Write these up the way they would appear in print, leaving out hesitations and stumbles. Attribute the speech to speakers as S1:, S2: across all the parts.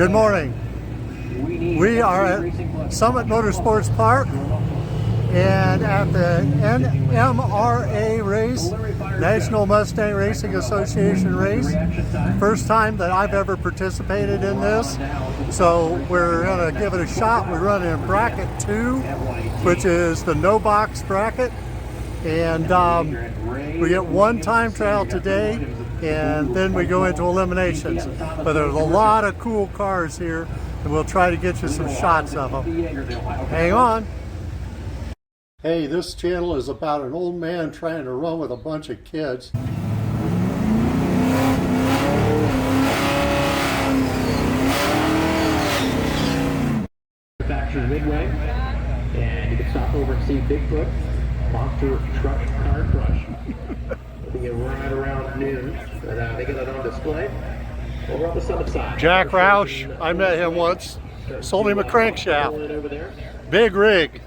S1: Good morning. We are at Summit Motorsports Park and at the NMRA race, National Mustang Racing Association race. First time that I've ever participated in this, so we're going to give it a shot. We're running in bracket 2, which is the no box bracket, and we get one time trial today, and then we go into eliminations. But there's a lot of cool cars here, and we'll try to get you some shots of them. Hang on. Hey, this channel is about an old man trying to run with a bunch of kids.
S2: Manufacturer Midway, and you can stop over and see Bigfoot Monster Truck Car Crush. We'll be right around noon, and they get it on display over on the summit side.
S1: Jack Roush, I met him once. Sold him a crankshaft. Big rig.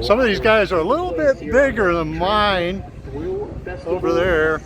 S1: Some of these guys are a little bit bigger than mine over there.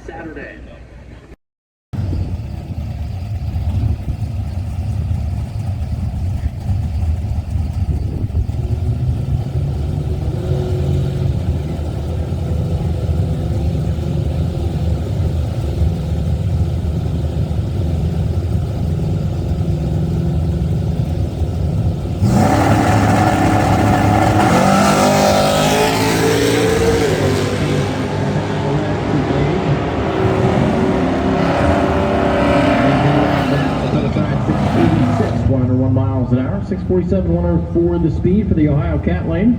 S2: Miles an hour, 647, 104 the speed for the Ohio Cat Lane.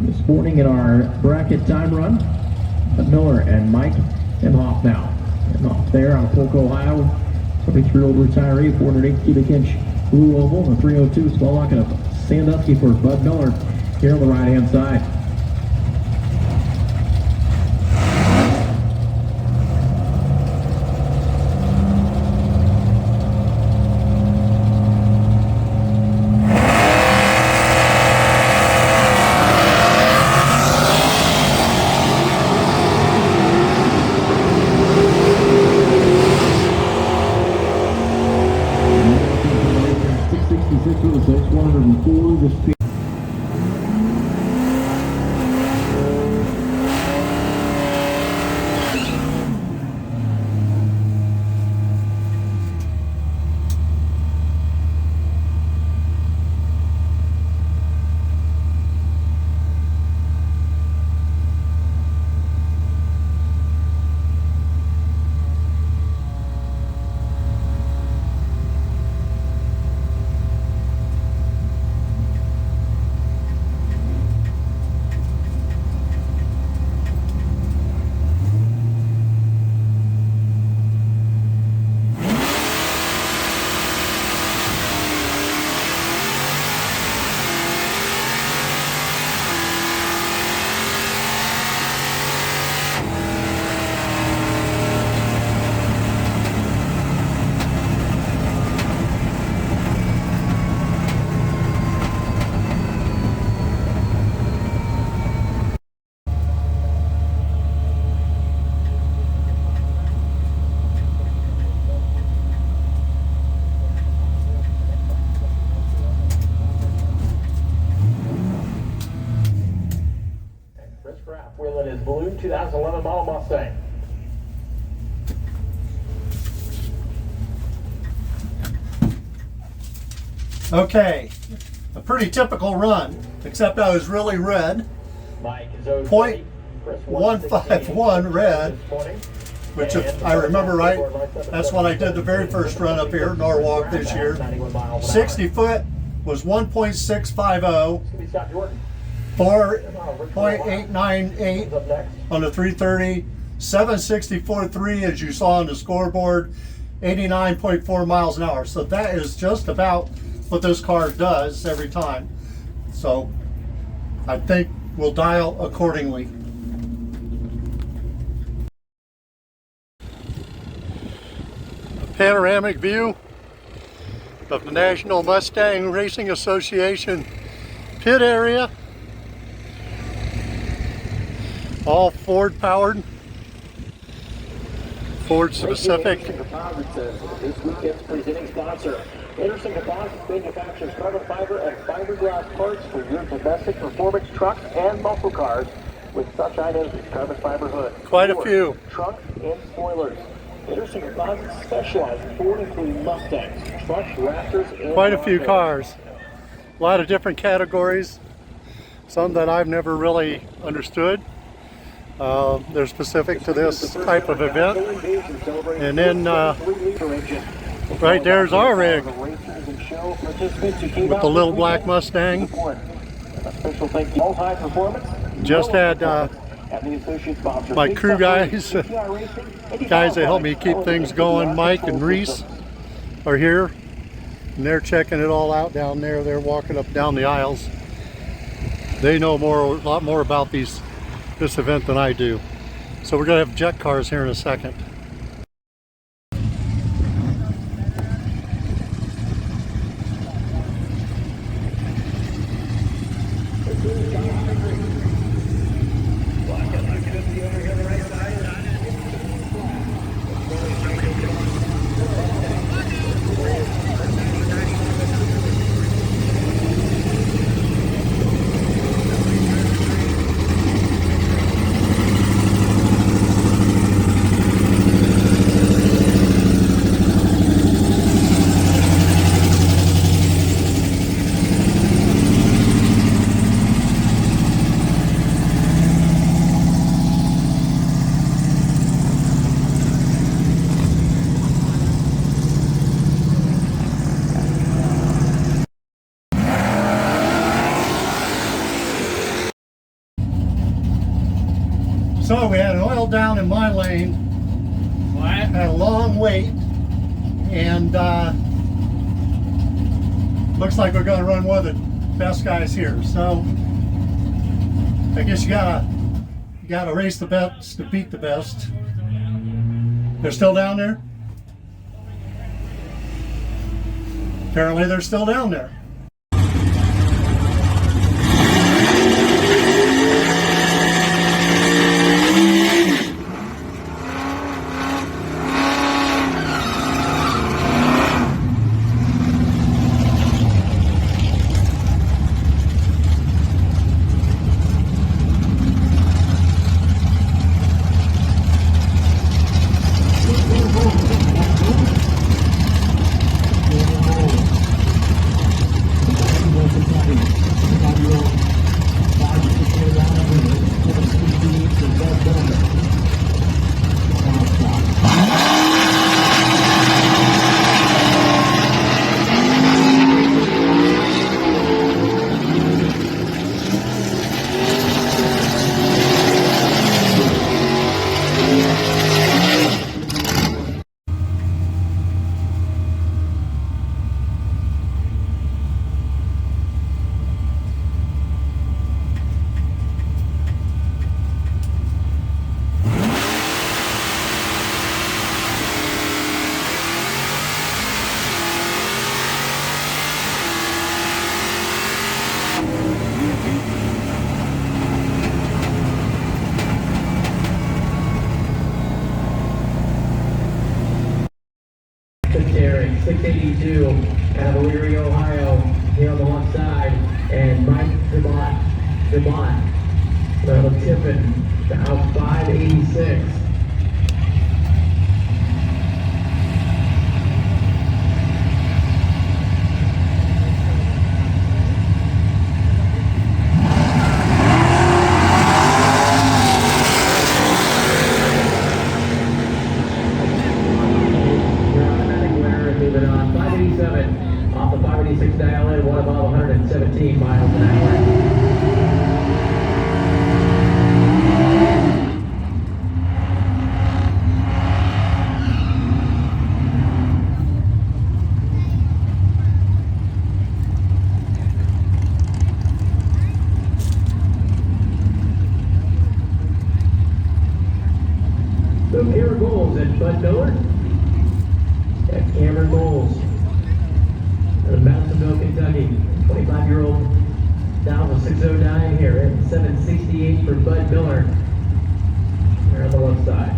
S2: This morning in our bracket time run, Miller and Mike Imhoff now. Imhoff there out of Polk, Ohio, 23-year-old retiree, 408 cubic inch blue oval, and the 302 small lock of Sandusky for Bud Miller here on the right hand side. Wheeling his blue 2011 model Mustang.
S1: Okay, a pretty typical run, except I was really red. .151 red, which if I remember right, that's when I did the very first run up here at Norwalk this year. 60 foot was 1.650. 4.898 on the 330, 764.3 as you saw on the scoreboard, 89.4 miles an hour. So that is just about what this car does every time. So I think we'll dial accordingly. A panoramic view of the National Mustang Racing Association pit area. All Ford powered. Ford specific.
S2: This weekend's presenting sponsor.
S3: Anderson Composites manufactures carbon fiber and fiberglass parts for your domestic performance trucks and muscle cars with such items as carbon fiber hood,
S1: Quite a few.
S3: trunks, and spoilers. Anderson Composites specializes in Ford, including Mustangs, trucks, Raptors, and
S1: Quite a few
S3: Broncos.
S1: cars. A lot of different categories. Some that I've never really understood. They're specific to this type of event. And then right there's our rig with the little black Mustang. Just had my crew guys, guys that help me keep things going, Mike and Reese, are here. And they're checking it all out down there. They're walking up down the aisles. They know a lot more about this event than I do. So we're gonna have jet cars here in a second. So we had an oil down in my lane. Had a long wait, and looks like we're going to run one of the best guys here. So I guess you gotta race the best to beat the best. They're still down there? Apparently they're still down there.
S2: Terry, 682, out of Elyria, Ohio, here on the left side, and Mike Vermont, out of Tiffin, out 586. Off the 586 dial in, one above 117 miles an hour. So Cameron Bowles and Bud Miller. That's Cameron Bowles. Out of Madisonville, Kentucky, 25-year-old down with 609 here at 768 for Bud Miller. Here on the left side.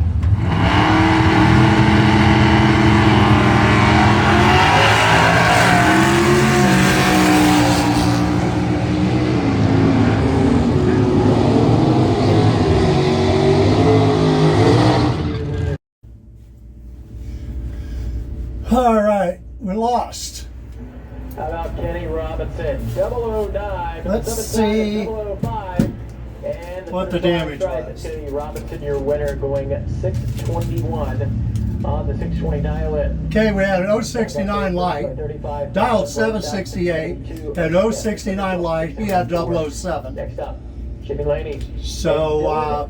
S1: right, we lost.
S3: How about Kenny Robinson? 009.
S1: Let's see
S3: 005. And
S1: what the damage was.
S3: Kenny Robinson, your winner, going 621 on the 620 dial in.
S1: Okay, we had an 069 light, dialed 768, had 069 light, he had 007.
S3: Next up, Jimmy Laney.
S1: So,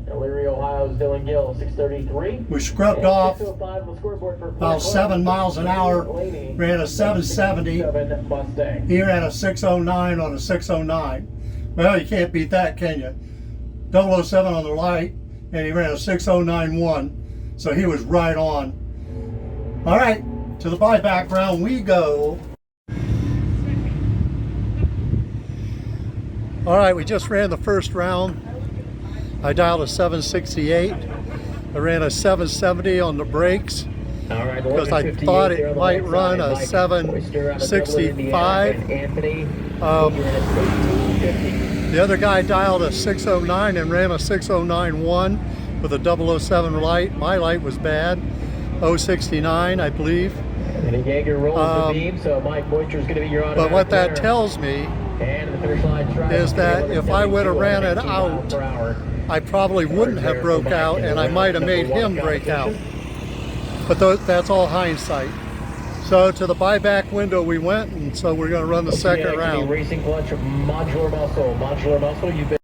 S3: Elyria, Ohio's Dylan Gill, 633.
S1: we scrubbed off
S3: 605 on the scoreboard for
S1: about 7 miles an hour, ran a 770.
S3: Mustang.
S1: He ran a 609 on a 609. Well, you can't beat that, can you? 007 on the light, and he ran a 6091. So he was right on. All right, to the buyback round we go. All right, we just ran the first round. I dialed a 768. I ran a 770 on the brakes because I thought it might run a 765. The other guy dialed a 609 and ran a 6091 with a 007 light. My light was bad, 069, I believe.
S3: And Jaeger rolls the beam, so Mike Boycher's going to be your automatic
S1: But what that
S3: winner.
S1: tells me
S3: And the finish line
S1: is that if I would have ran it out, I probably wouldn't have broke out, and I might have made him break out. But that's all hindsight. So to the buyback window we went, and so we're going to run the second round.
S3: Racing clutch of Modular Muscle. Modular Muscle, you've been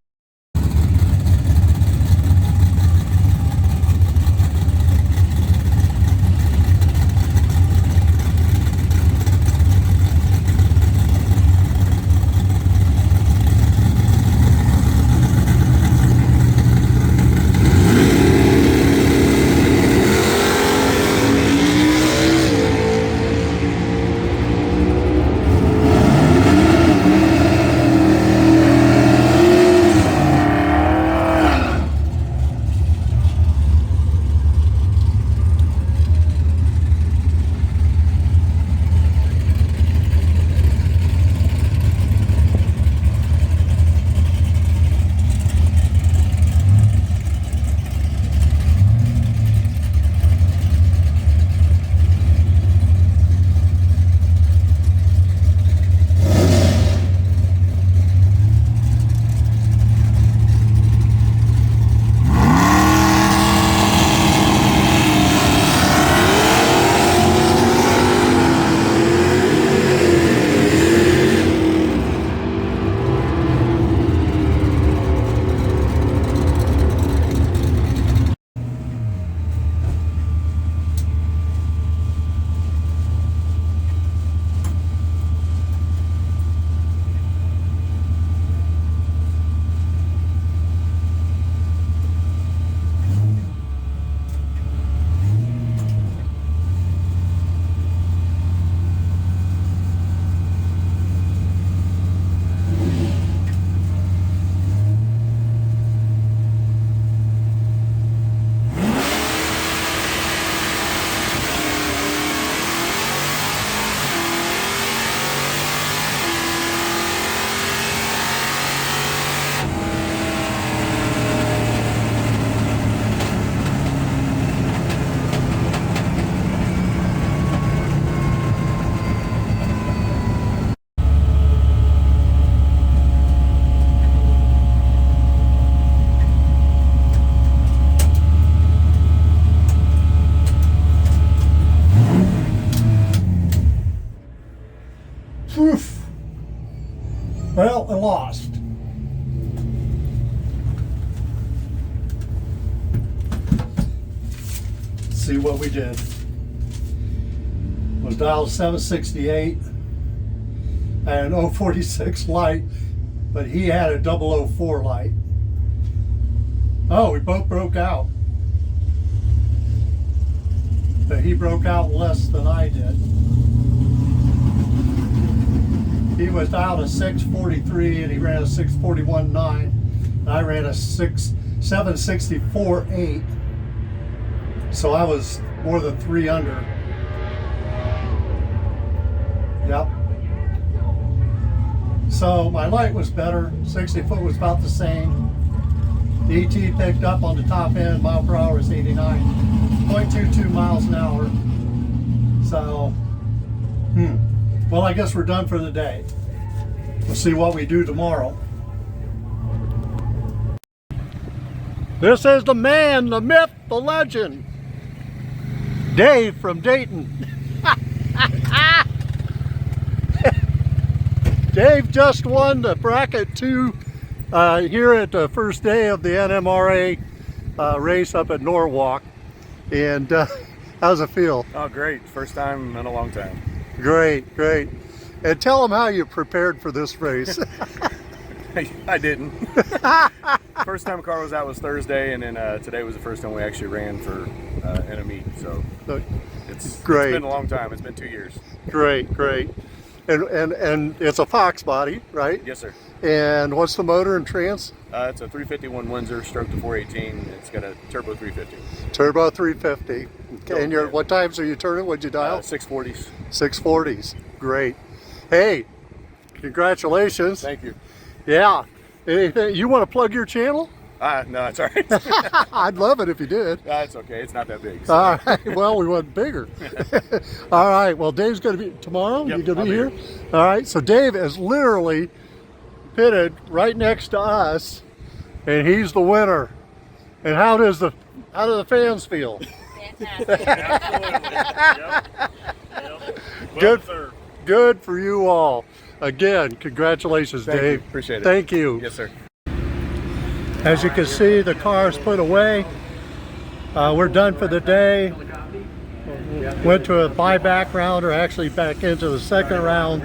S1: Oof. Well, I lost. Let's see what we did. Was dialed 768 and an 046 light, but he had a 004 light. Oh, we both broke out. But he broke out less than I did. He was dialed a 643 and he ran a 641.9. And I ran a 764.8. So I was more than 3 under. Yep. So my light was better. 60 foot was about the same. The ET picked up on the top end. Mile per hour is 89.22 miles an hour. So, well, I guess we're done for the day. We'll see what we do tomorrow. This is the man, the myth, the legend, Dave from Dayton. Dave just won the bracket 2 here at the first day of the NMRA race up at Norwalk. And how's it feel?
S4: Oh, great. First time in a long time.
S1: Great, great. And tell them how you prepared for this race.
S4: I didn't. First time car was out was Thursday, and then today was the first time we actually ran for NME. So it's been a long time. It's been 2 years.
S1: Great, great. And it's a Fox body, right?
S4: Yes, sir.
S1: And what's the motor and trans?
S4: It's a 351 Windsor stroke to 418. It's got a turbo 350.
S1: Turbo 350. Okay. And what times are you turning? What'd you dial?
S4: 640s.
S1: 640s. Great. Hey, congratulations.
S4: Thank you.
S1: Yeah. Anything, you want to plug your channel?
S4: No, it's all right.
S1: I'd love it if you did.
S4: It's okay. It's not that big. So.
S1: All right. Well, we want bigger. All right. Well, Dave's going to be tomorrow.
S4: Yep,
S1: You going to be
S4: I'll
S1: here?
S4: be here.
S1: All right. So Dave is literally pitted right next to us, and he's the winner. And how do the fans feel?
S5: Fantastic.
S4: Absolutely.
S1: Good for you all. Again, congratulations,
S4: Thank
S1: Dave.
S4: you. Appreciate it.
S1: Thank you.
S4: Yes, sir.
S1: As you can see, the car's put away. We're done for the day. Went to a buyback round, or actually back into the second round.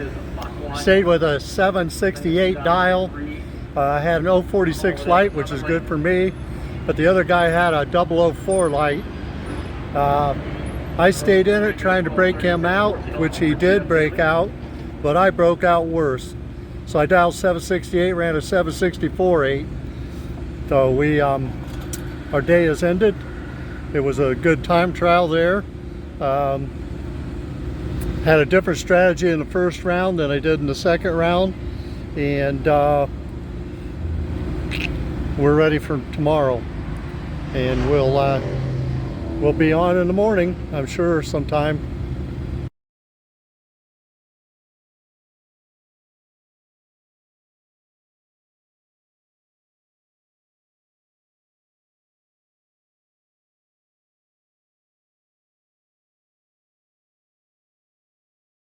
S1: Stayed with a 768 dial. I had an 046 light, which is good for me, but the other guy had a 004 light. I stayed in it trying to break him out, which he did break out, but I broke out worse. So I dialed 768, ran a 764.8. So our day has ended. It was a good time trial there. Had a different strategy in the first round than I did in the second round, and we're ready for tomorrow. And we'll be on in the morning, I'm sure, sometime.